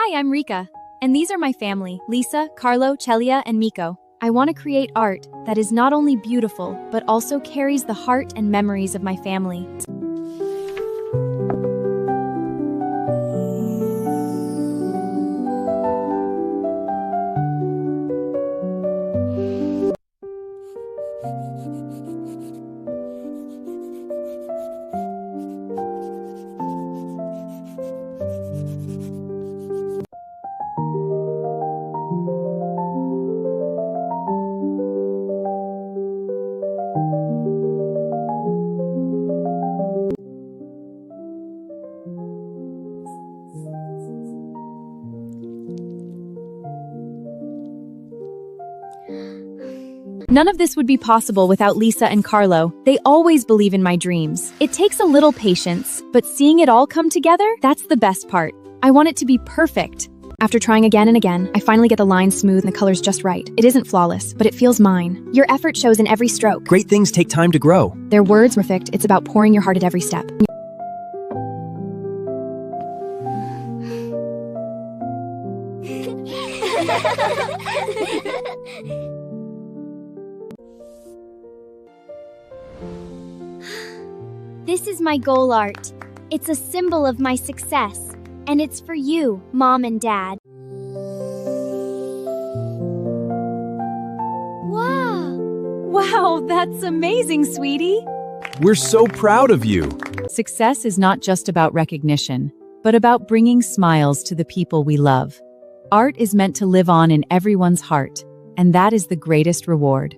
Hi, I'm Rica, and these are my family, Lisa, Carlo, Celia, and Miko. I want to create art that is not only beautiful, but also carries the heart and memories of my family. None of this would be possible without Lisa and Carlo. They always believe in my dreams. It takes a little patience, but seeing it all come together, that's the best part. I want it to be perfect. After trying again and again, I finally get the lines smooth and the colors just right. It isn't flawless, but it feels mine. Your effort shows in every stroke. Great things take time to grow. Their words perfect. It's about pouring your heart at every step. This is my goal art. It's a symbol of my success, and it's for you, Mom and Dad. Wow! Wow, that's amazing, sweetie! We're so proud of you. Success is not just about recognition, but about bringing smiles to the people we love. Art is meant to live on in everyone's heart, and that is the greatest reward.